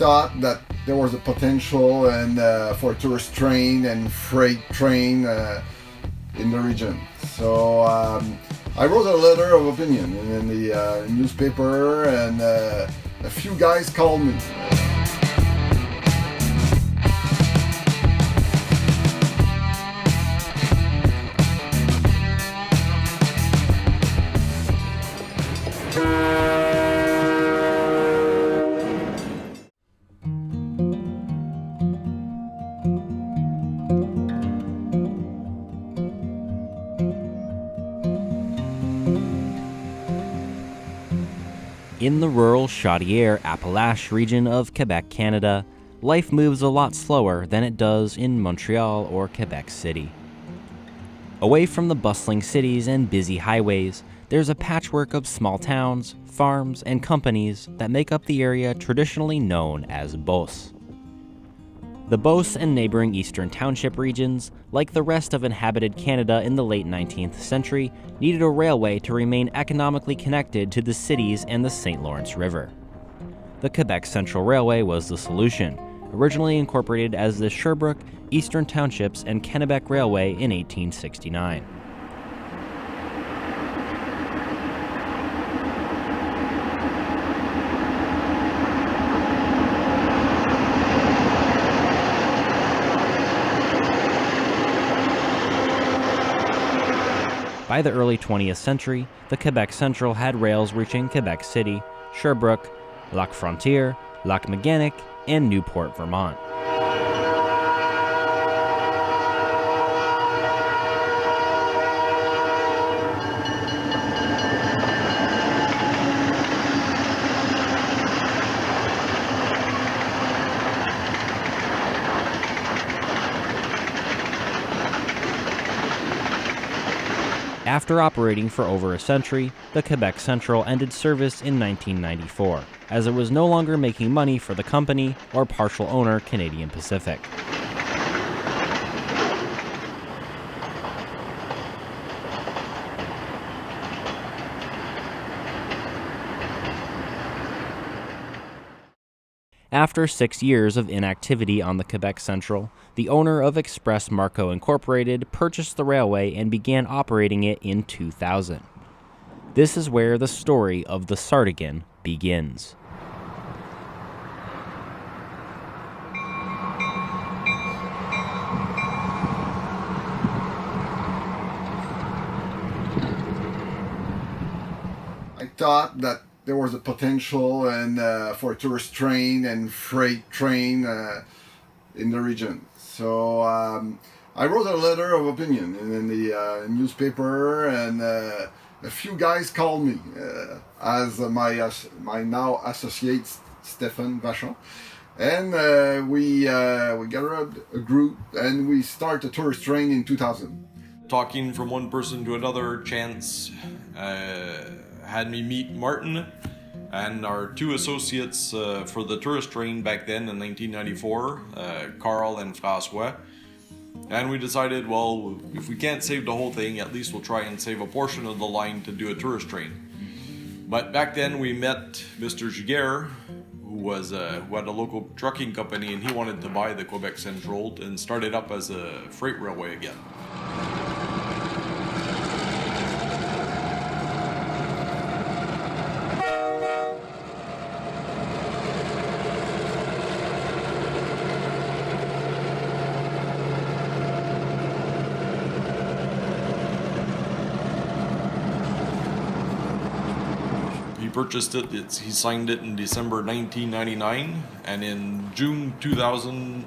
thought that there was a potential and for tourist train and freight train in the region. So I wrote a letter of opinion in the newspaper, and a few guys called me. In the rural Chaudiere-Appalaches region of Quebec, Canada, life moves a lot slower than it does in Montreal or Quebec City. Away from the bustling cities and busy highways, there's a patchwork of small towns, farms, and companies that make up the area traditionally known as Beauce. The Beauce and neighboring eastern township regions, like the rest of inhabited Canada in the late 19th century, needed a railway to remain economically connected to the cities and the St. Lawrence River. The Quebec Central Railway was the solution, originally incorporated as the Sherbrooke, Eastern Townships, and Quebec Railway in 1869. By the early 20th century, the Quebec Central had rails reaching Quebec City, Sherbrooke, Lac-Frontiere, Lac-Méganic, and Newport, Vermont. After operating for over a century, the Quebec Central ended service in 1994, as it was no longer making money for the company or partial owner Canadian Pacific. After 6 years of inactivity on the Quebec Central, the owner of Express Marco Incorporated purchased the railway and began operating it in 2000. This is where the story of the Sartigan begins. I thought that there was a potential and for tourist train and freight train in the region. So I wrote a letter of opinion in the newspaper, and a few guys called me, as my now associate Stéphane Vachon, and we gathered a group and we started a tourist train in 2000. Talking from one person to another, chance had me meet Martin and our two associates for the tourist train back then in 1994, Carl and François. And we decided, well, if we can't save the whole thing, at least we'll try and save a portion of the line to do a tourist train. But back then we met Mr. Giguère, who had a local trucking company, and he wanted to buy the Quebec Central and start it up as a freight railway again. Purchased it. He signed it in December 1999, and in June 2000,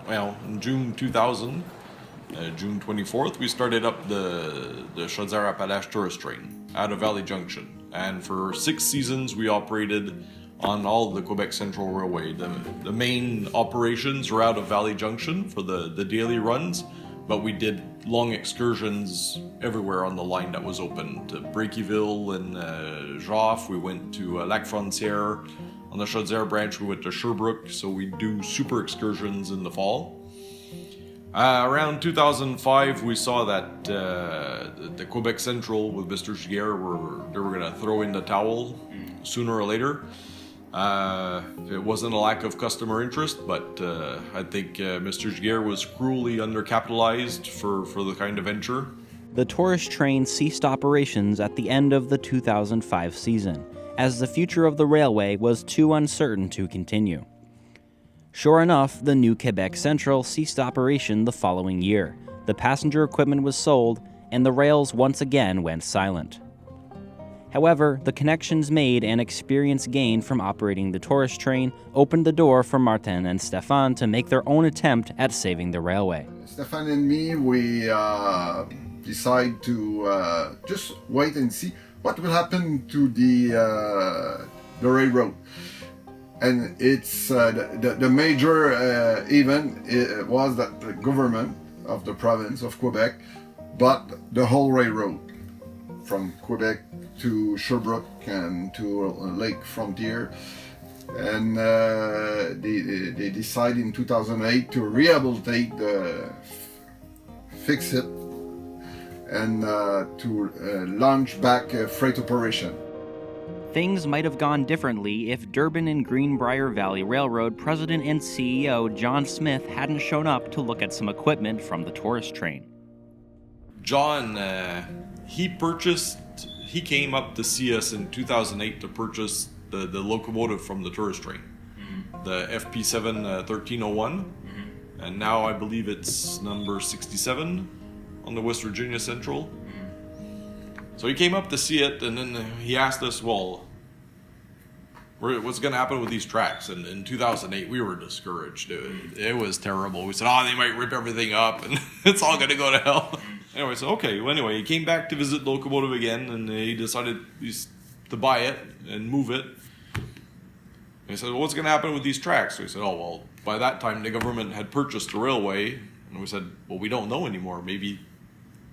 June 24th, we started up the Chaudiere-Appalaches tourist train out of Vallee Junction. And for 6 seasons, we operated on all of the Quebec Central Railway. The main operations were out of Vallee Junction for the daily runs, but we did long excursions everywhere on the line that was open. To Breakyville and Joffre, we went to Lac-Frontiere. On the Chaudiere branch, we went to Sherbrooke, so we do super excursions in the fall. Around 2005, we saw that the Quebec Central with Mr. Giguère, they were going to throw in the towel sooner or later. It wasn't a lack of customer interest, but I think Mr. Chaudiere was cruelly undercapitalized for the kind of venture. The tourist train ceased operations at the end of the 2005 season, as the future of the railway was too uncertain to continue. Sure enough, the new Quebec Central ceased operation the following year. The passenger equipment was sold, and the rails once again went silent. However, the connections made and experience gained from operating the tourist train opened the door for Martin and Stéphane to make their own attempt at saving the railway. Stéphane and me, we decide to just wait and see what will happen to the railroad. And it's the major event was that the government of the province of Quebec bought the whole railroad from Quebec to Sherbrooke and to Lac-Frontiere, and they decided in 2008 to rehabilitate fix it and to launch back a freight operation. Things might have gone differently if Durban and Greenbrier Valley Railroad president and CEO John Smith hadn't shown up to look at some equipment from the tourist train. John, he came up to see us in 2008 to purchase the locomotive from the tourist train, the FP7 1301, and now I believe it's number 67 on the West Virginia Central. So he came up to see it, and then he asked us, well, what's going to happen with these tracks? And in 2008, we were discouraged. It was terrible. We said, they might rip everything up, and it's all going to go to hell. Anyway, so okay. Well, anyway, he came back to visit the locomotive again, and he decided to buy it and move it. And he said, well, what's going to happen with these tracks? So he said, well, by that time, the government had purchased the railway. And we said, well, we don't know anymore. Maybe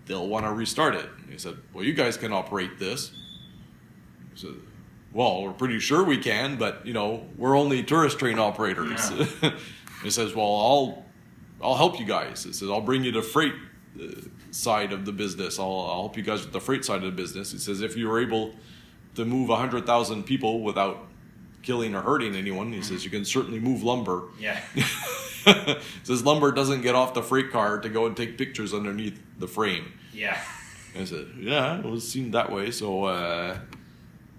they'll want to restart it. And he said, well, you guys can operate this. He said, well, we're pretty sure we can, but, we're only tourist train operators. Yeah. He says, well, I'll help you guys. He says, I'll bring you the freight side of the business. I'll help you guys with the freight side of the business. He says, if you were able to move 100,000 people without killing or hurting anyone, he says, you can certainly move lumber. Yeah. He says, lumber doesn't get off the freight car to go and take pictures underneath the frame. Yeah. I said, yeah, it was seen that way. So,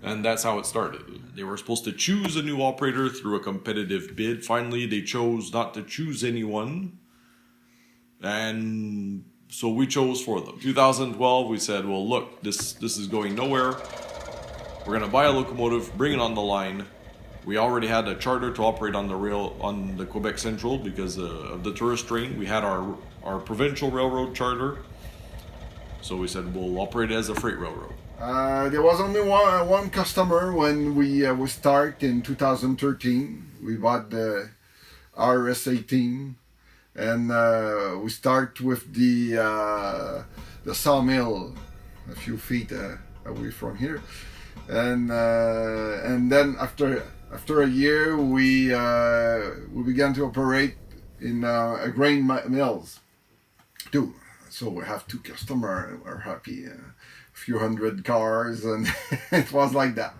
and that's how it started. They were supposed to choose a new operator through a competitive bid. Finally, they chose not to choose anyone. And so we chose for them. 2012, we said, well, look, this is going nowhere. We're going to buy a locomotive, bring it on the line. We already had a charter to operate on the rail on the Quebec Central because of the tourist train. We had our provincial railroad charter. So we said, we'll operate it as a freight railroad. There was only one customer when we start in 2013. We bought the RS-18, and we start with the sawmill a few feet away from here, and then after a year we began to operate in a grain mills too. So we have two customers. We're happy. A few hundred cars, and it was like that.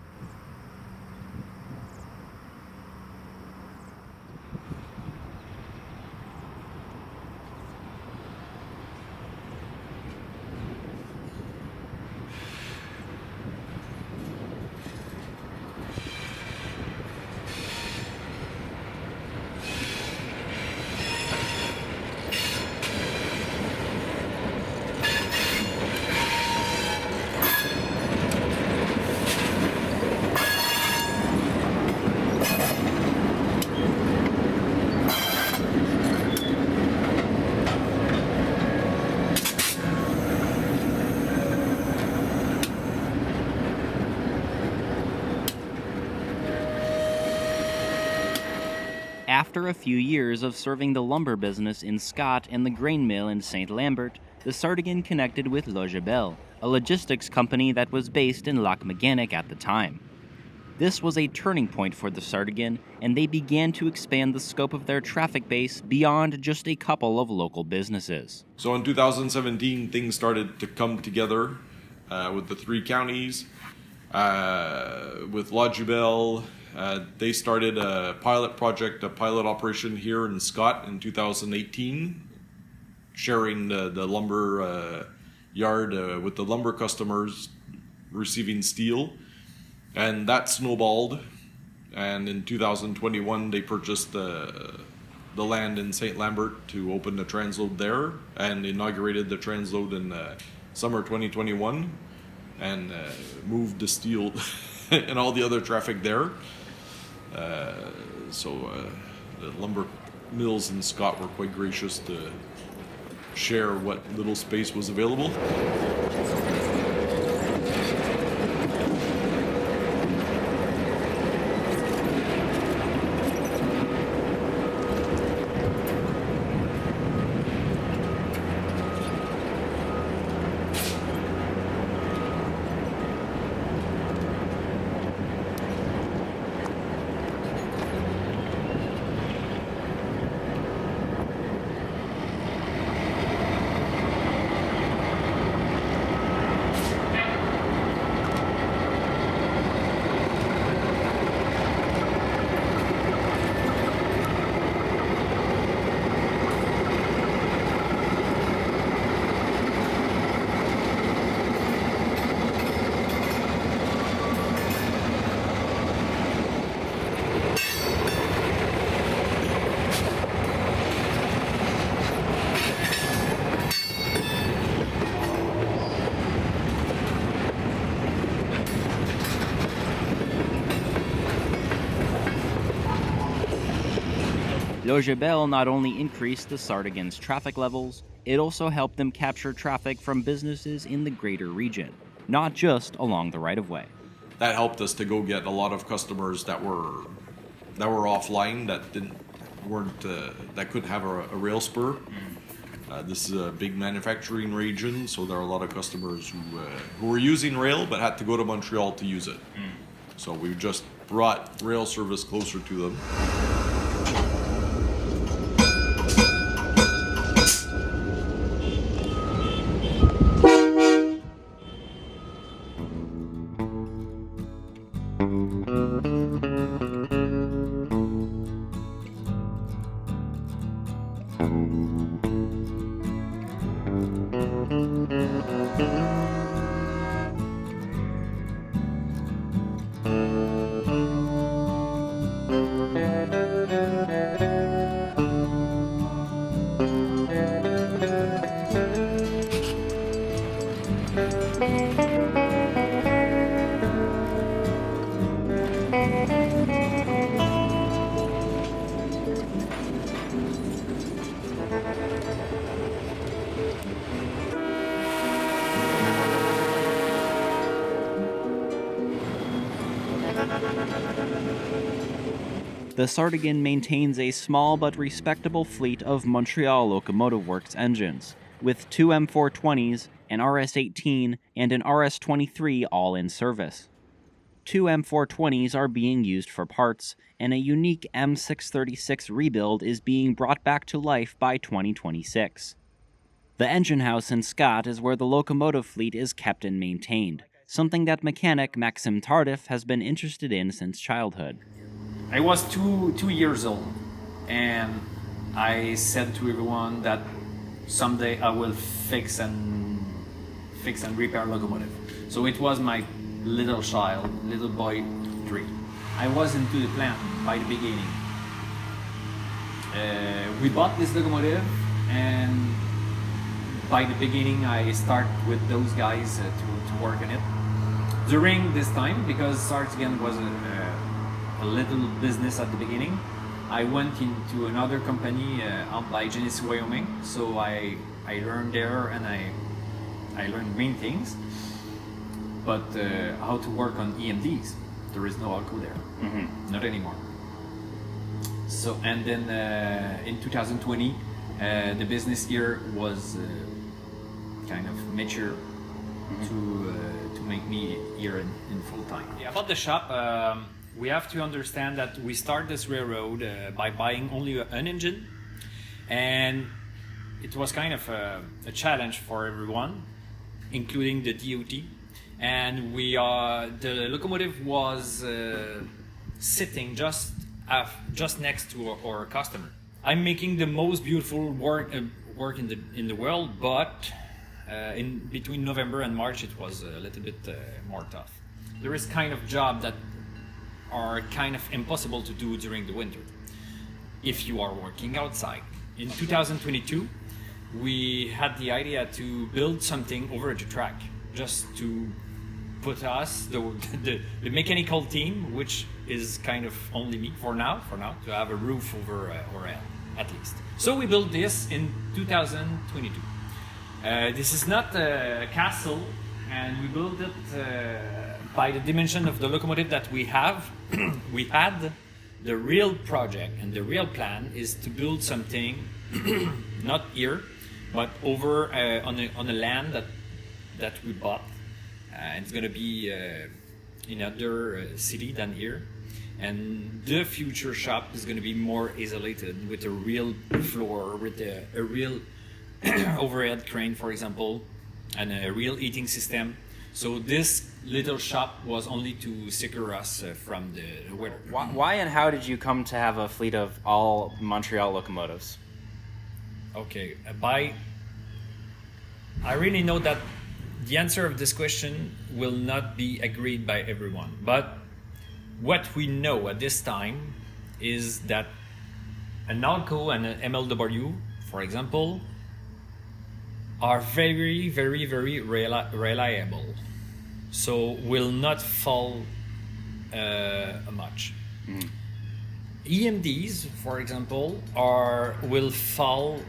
After a few years of serving the lumber business in Scott and the grain mill in St-Lambert, the Sartigan connected with Logibel, a logistics company that was based in Lac-Méganic at the time. This was a turning point for the Sartigan, and they began to expand the scope of their traffic base beyond just a couple of local businesses. So in 2017, things started to come together with the three counties, with Logibel, They started a pilot project, a pilot operation here in Scott in 2018, sharing the lumber yard with the lumber customers, receiving steel, and that snowballed. And in 2021, they purchased the land in St-Lambert to open the transload there, and inaugurated the transload in summer 2021, and moved the steel and all the other traffic there. So the lumber mills in Scott were quite gracious to share what little space was available. Logibel not only increased the Sartigan's traffic levels, it also helped them capture traffic from businesses in the greater region, not just along the right-of-way. That helped us to go get a lot of customers that were offline, that couldn't have a rail spur. This is a big manufacturing region, so there are a lot of customers who were using rail but had to go to Montreal to use it. So we just brought rail service closer to them. The Sartigan maintains a small but respectable fleet of Montreal Locomotive Works engines, with two M420s, an RS-18, and an RS-23 all in service. Two M420s are being used for parts, and a unique M636 rebuild is being brought back to life by 2026. The engine house in Scott is where the locomotive fleet is kept and maintained, something that mechanic Maxime Tardif has been interested in since childhood. I was two years old, and I said to everyone that someday I will fix and repair locomotive. So it was my little boy dream. I was into the plant by the beginning. We bought this locomotive, and by the beginning I start with those guys to work on it. During this time, because Sartigan was a little business at the beginning, I went into another company owned by Genesee, Wyoming. So I learned there, and I learned main things, but how to work on EMDs. There is no ALCO there, not anymore. So, and then in 2020, the business here was kind of mature to make me here in full time. Yeah, about the shop. We have to understand that we start this railroad by buying only an engine, and it was kind of a challenge for everyone, including the DOT. And the locomotive was sitting just next to our customer. I'm making the most beautiful work in the world, but in between November and March it was a little bit more tough. There is kind of job that are kind of impossible to do during the winter if you are working outside. In 2022, we had the idea to build something over the track, just to put us, the mechanical team, which is kind of only me for now, to have a roof over our head, at least. So we built this in 2022. This is not a castle, and we built it by the dimension of the locomotive that we have. We had the real project and the real plan is to build something not here, but over on a land that we bought. It's going to be in another city than here, and the future shop is going to be more isolated with a real floor, with a real overhead crane, for example, and a real heating system. So this little shop was only to secure us from the weather. Why and how did you come to have a fleet of all Montreal locomotives? Okay, I really know that the answer of this question will not be agreed by everyone, but what we know at this time is that an ALCO and an MLW, for example, are very, very, very reliable, so will not fall much. EMDs, for example, will fall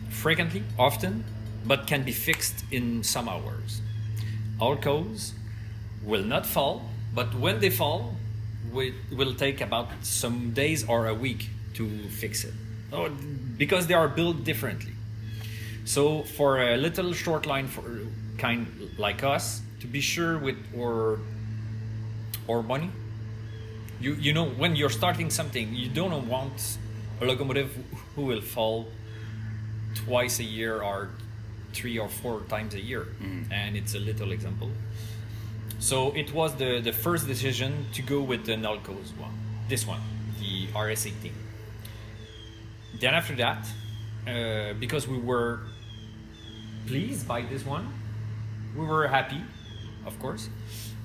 frequently, often, but can be fixed in some hours. ALCOs will not fall, but when they fall, will take about some days or a week to fix it, because they are built differently. So for a little short line for kind like us, to be sure with our money, you know, when you're starting something, you don't want a locomotive who will fall twice a year or 3 or 4 times a year. And it's a little example. So it was the first decision to go with the ALCOs one, this one, the RS18. Then after that, because we were pleased by this one, we were happy, of course.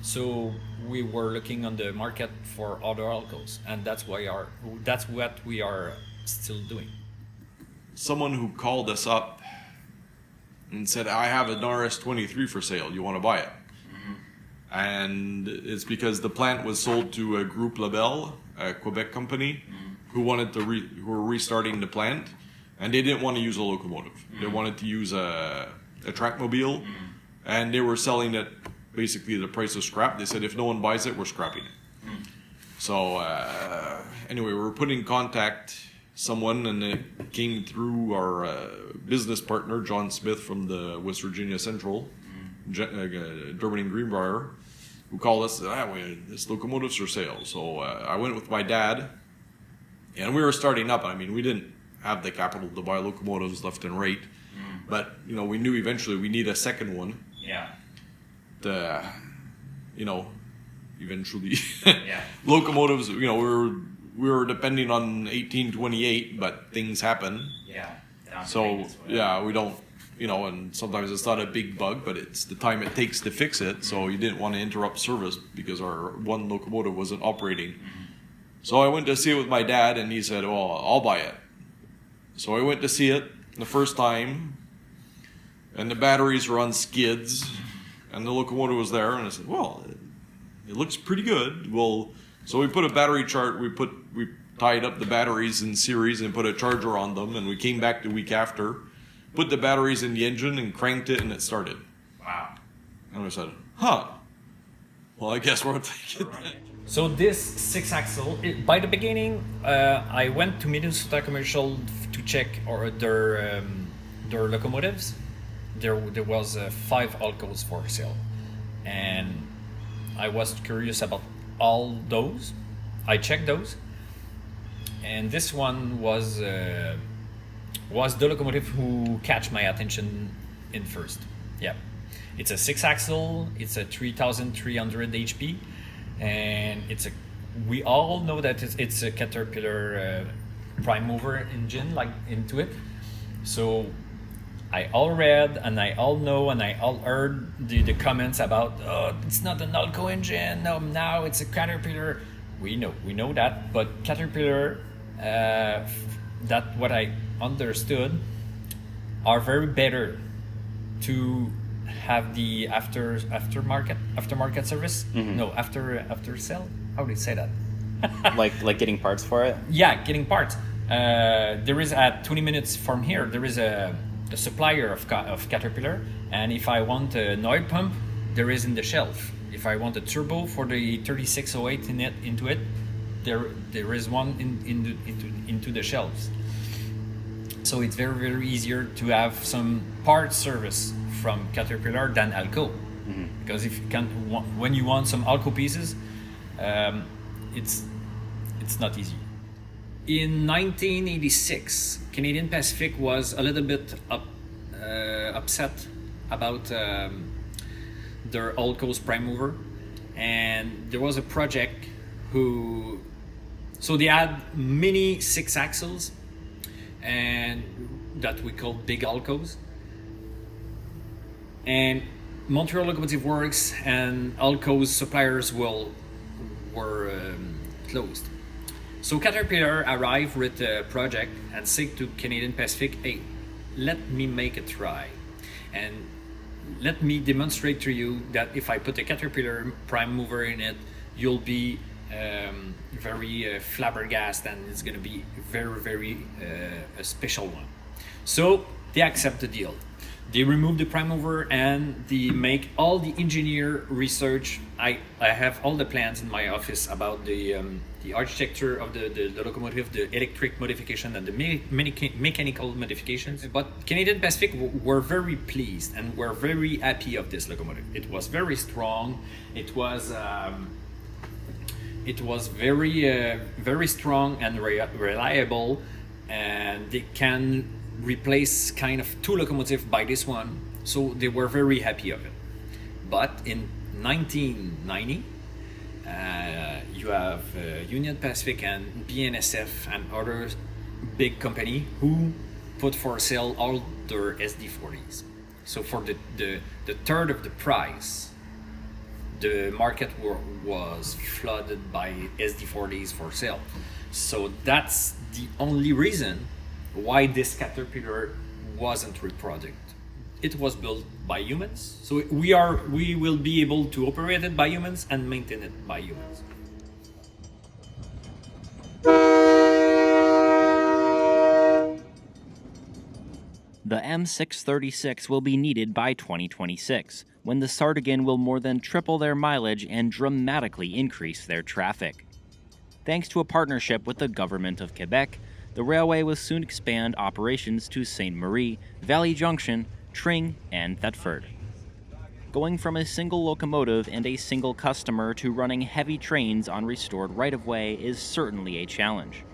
So we were looking on the market for other ALCOs, and that's what we are still doing. Someone who called us up and said, I have an RS-23 for sale, you want to buy it? And it's because the plant was sold to a Groupe Label, a Quebec company, who wanted to who were restarting the plant, and they didn't want to use a locomotive. They wanted to use a trackmobile, and they were selling it basically the price of scrap. They said, if no one buys it, we're scrapping it. So anyway, we were putting in contact someone, and it came through our business partner, John Smith from the West Virginia Central, Germany and Greenbrier, who called us, this locomotive's for sale. So I went with my dad, and we were starting up. I mean, we didn't have the capital to buy locomotives left and right, but you know, we knew eventually we need a second one. Yeah. Eventually, locomotives. You know, we were depending on 1828, but things happen. Yeah. So yeah, we don't. You know, and sometimes it's not a big bug, but it's the time it takes to fix it. So you didn't want to interrupt service because our one locomotive wasn't operating. So I went to see it with my dad, and he said, "Well, I'll buy it." So I went to see it the first time, and the batteries were on skids, and the locomotive was there, and I said, "Well, it looks pretty good." Well, so we put a battery chart. We tied up the batteries in series and put a charger on them, and we came back the week after, put the batteries in the engine and cranked it, and it started. Wow. And I said, well, I guess we're taking that. So this 6-axle, by the beginning, I went to Minnesota Commercial to check their locomotives. There was 5 ALCOs for sale, and I was curious about all those. I checked those, and this one was the locomotive who catch my attention in first. Yeah, it's a 6-axle. It's a 3,300 HP, and it's a we all know that it's a Caterpillar prime mover engine like into it. So I all read and I all know and I all heard the comments about, oh, it's not an Alco engine, no, now it's a Caterpillar. We know that, but Caterpillar, that what I understood, are very better to have the aftermarket service. No, after sale. How do you say that? like getting parts for it. Yeah, getting parts. There is at 20 minutes from here. There is a supplier of Caterpillar, and if I want an oil pump, there is in the shelf. If I want a turbo for the 3608 into it, there is one into the shelves. So it's very, very easier to have some parts service from Caterpillar than Alco. Because if you when you want some Alco pieces, it's not easy. In 1986, Canadian Pacific was a little bit upset about their Alco's prime mover, and there was a project so they had mini 6 axles and that we call big Alcos, and Montreal Locomotive Works and Alco's suppliers were closed. So Caterpillar arrived with a project and said to Canadian Pacific, hey, let me make a try and let me demonstrate to you that if I put a Caterpillar prime mover in it, you'll be very flabbergasted, and it's going to be very, very a special one. So they accept the deal. They remove the prime mover and they make all the engineer research. I have all the plans in my office about the architecture of the locomotive, the electric modification and the mechanical modifications. But Canadian Pacific were very pleased and were very happy of this locomotive. It was very strong. It was very very strong and reliable, and they can replace kind of 2 locomotives by this one, so they were very happy of it. But in 1990, you have Union Pacific and BNSF and other big company who put for sale all their SD40s. So for the third of the price, the market was flooded by SD40s for sale. So that's the only reason why this Caterpillar wasn't reproduced. It was built by humans, so we will be able to operate it by humans and maintain it by humans. The M636 will be needed by 2026, when the Sartigan will more than triple their mileage and dramatically increase their traffic. Thanks to a partnership with the Government of Quebec, the railway will soon expand operations to Sainte-Marie, Vallee Junction, Tring, and Thetford. Going from a single locomotive and a single customer to running heavy trains on restored right-of-way is certainly a challenge.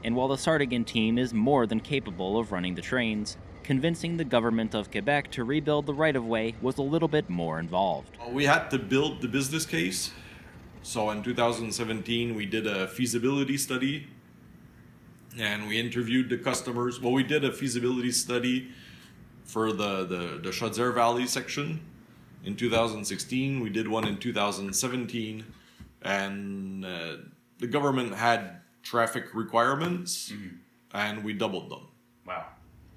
And while the Sartigan team is more than capable of running the trains, convincing the Government of Quebec to rebuild the right-of-way was a little bit more involved. We had to build the business case. So in 2017, we did a feasibility study and we interviewed the customers. Well, we did a feasibility study for the Chaudiere Valley section in 2016. We did one in 2017, and the government had traffic requirements, and we doubled them. Wow.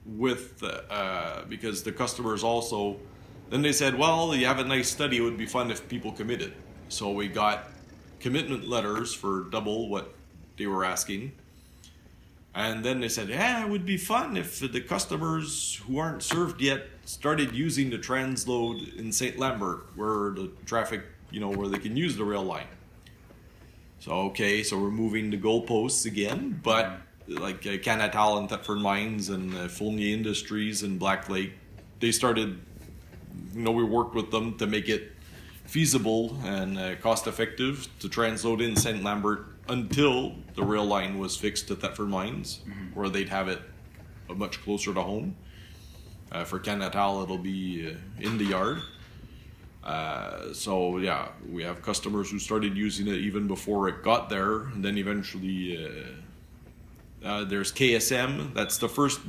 With because the customers also, then they said, well, you have a nice study, it would be fun if people committed. So we got commitment letters for double what they were asking. And then they said, yeah, it would be fun if the customers who aren't served yet started using the transload in St-Lambert, where the traffic, where they can use the rail line. So, okay, so we're moving the goalposts again, but like Canatal and Thetford Mines and Fournier Industries and Black Lake, they started, we worked with them to make it feasible and cost effective to transload in St-Lambert until the rail line was fixed to Thetford Mines, where they'd have it much closer to home. For Canatal, it'll be in the yard. So yeah, we have customers who started using it even before it got there, and then eventually there's KSM. That's the first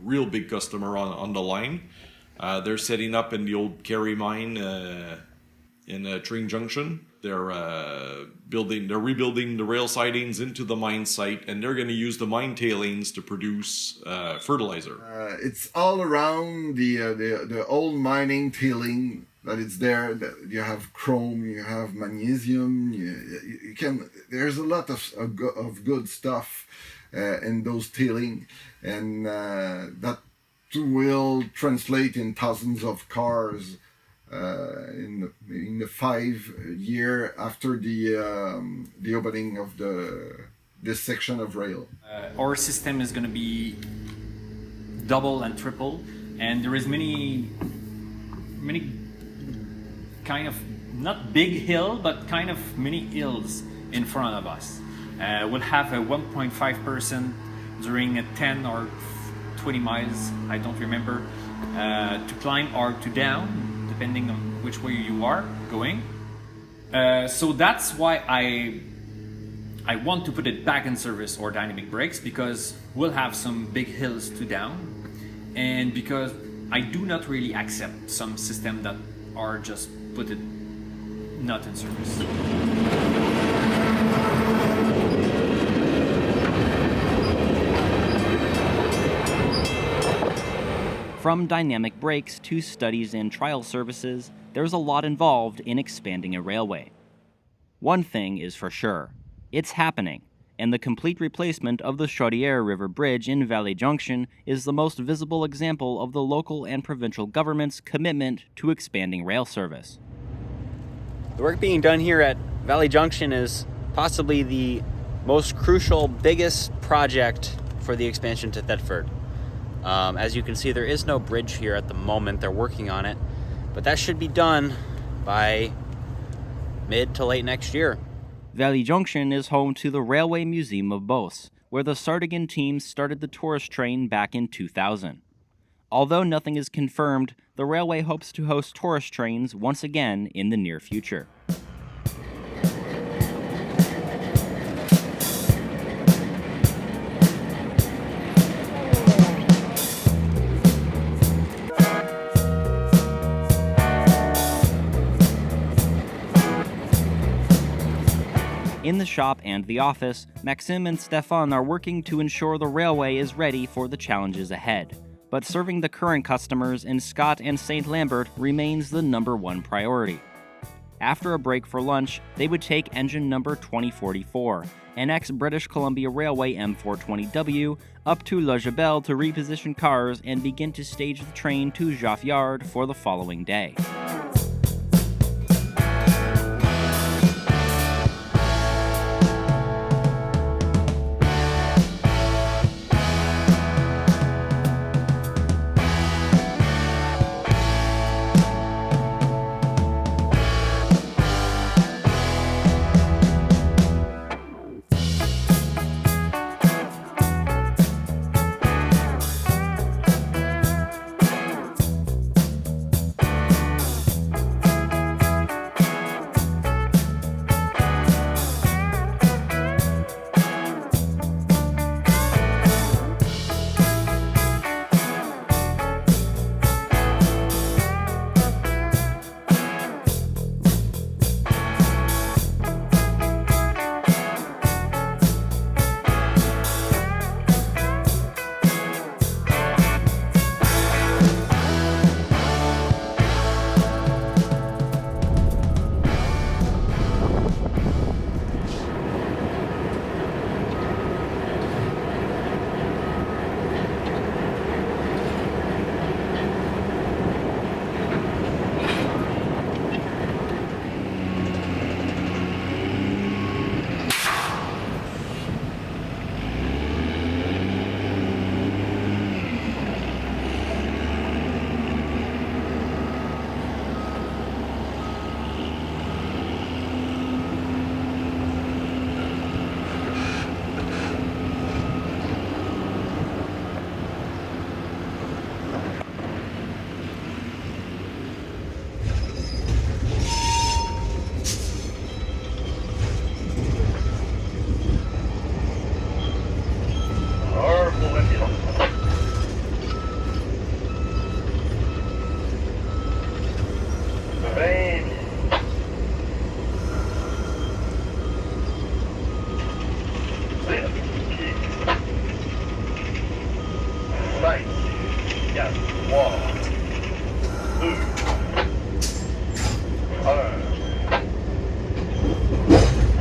real big customer on the line. They're setting up in the old Carey mine in Tring Junction. They're rebuilding the rail sidings into the mine site, and they're going to use the mine tailings to produce fertilizer. It's all around the old mining tailing that it's there. You have chrome, you have magnesium. You can. There's a lot of good stuff in those tailing, and that will translate in thousands of cars. In the 5 year after the opening of this section of rail. Our system is going to be double and triple, and there is many kind of not big hill, but kind of mini hills in front of us. We'll have a 1.5% during a 10 or 20 miles, I don't remember, to climb or to down, depending on which way you are going. So that's why I want to put it back in service or dynamic brakes, because we'll have some big hills to down, and because I do not really accept some systems that are just put it not in service. From dynamic brakes to studies and trial services, there's a lot involved in expanding a railway. One thing is for sure, it's happening, and the complete replacement of the Chaudiere River Bridge in Vallee Junction is the most visible example of the local and provincial government's commitment to expanding rail service. The work being done here at Vallee Junction is possibly the most crucial, biggest project for the expansion to Thetford. As you can see, there is no bridge here at the moment. They're working on it, but that should be done by mid to late next year. Vallee Junction is home to the Railway Museum of Beauce, where the Sartigan team started the tourist train back in 2000. Although nothing is confirmed, the railway hopes to host tourist trains once again in the near future. In the shop and the office, Maxime and Stéphane are working to ensure the railway is ready for the challenges ahead. But serving the current customers in Scott and St-Lambert remains the #1 priority. After a break for lunch, they would take engine number 2044, an ex-British Columbia Railway M420W, up to Logibel to reposition cars and begin to stage the train to Joffre Yard for the following day. 4, 3, 2, 1.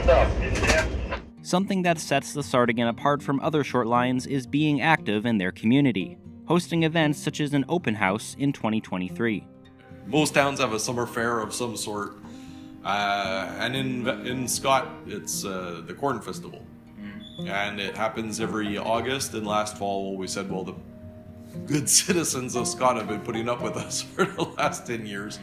Stop in depth. Something that sets the Sartigan apart from other short lines is being active in their community, hosting events such as an open house in 2023. Most towns have a summer fair of some sort, and in Scott, it's the Corn Festival, and it happens every August. And last fall, we said, well, the good citizens of Scott have been putting up with us for the last 10 years.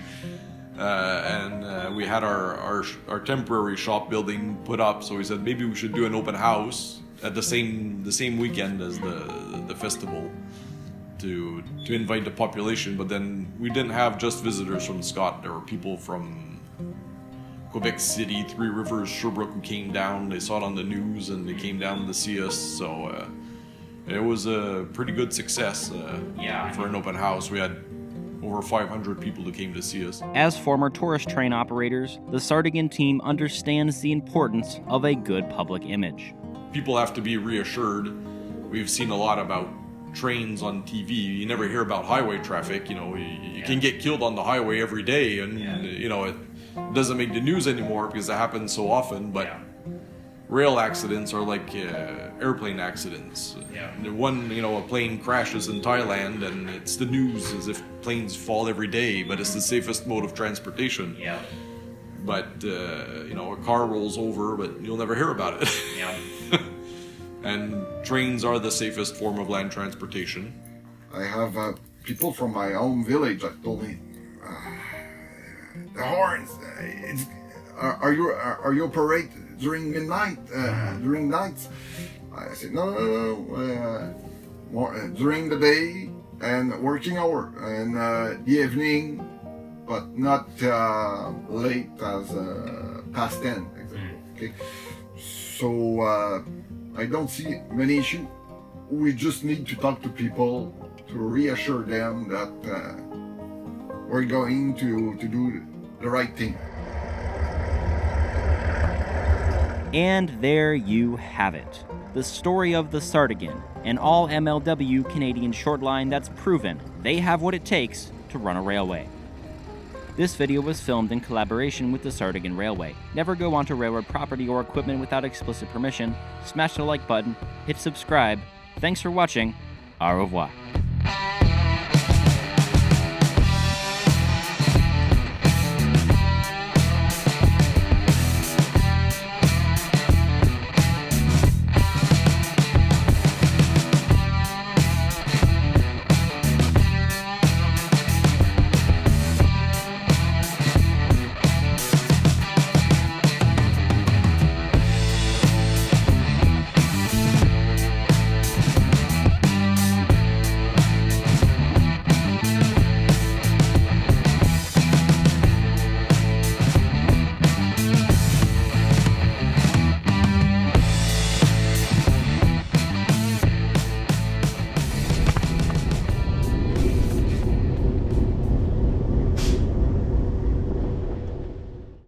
And we had our temporary shop building put up, so we said maybe we should do an open house at the same weekend as the festival to invite the population. But then we didn't have just visitors from Scott. There were people from Quebec City, Three Rivers, Sherbrooke who came down. They saw it on the news and they came down to see us. So it was a pretty good success for an open house. We had over 500 people who came to see us. As former tourist train operators, the Sartigan team understands the importance of a good public image. People have to be reassured. We've seen a lot about trains on TV. You never hear about highway traffic. You can get killed on the highway every day, and it doesn't make the news anymore because it happens so often. But rail accidents are like airplane accidents. A plane crashes in Thailand and it's the news as if planes fall every day, but it's the safest mode of transportation. But a car rolls over, but you'll never hear about it. And trains are the safest form of land transportation. I have people from my own village that told me, the horns, are you operate during midnight, during nights? I said, no, during the day and working hour, and the evening, but not late as past 10, exactly. Okay, so I don't see many issues. We just need to talk to people to reassure them that we're going to do the right thing. And there you have it. The story of the Sartigan, an all MLW Canadian short line that's proven they have what it takes to run a railway. This video was filmed in collaboration with the Sartigan Railway. Never go onto railroad property or equipment without explicit permission. Smash the like button, hit subscribe. Thanks for watching. Au revoir.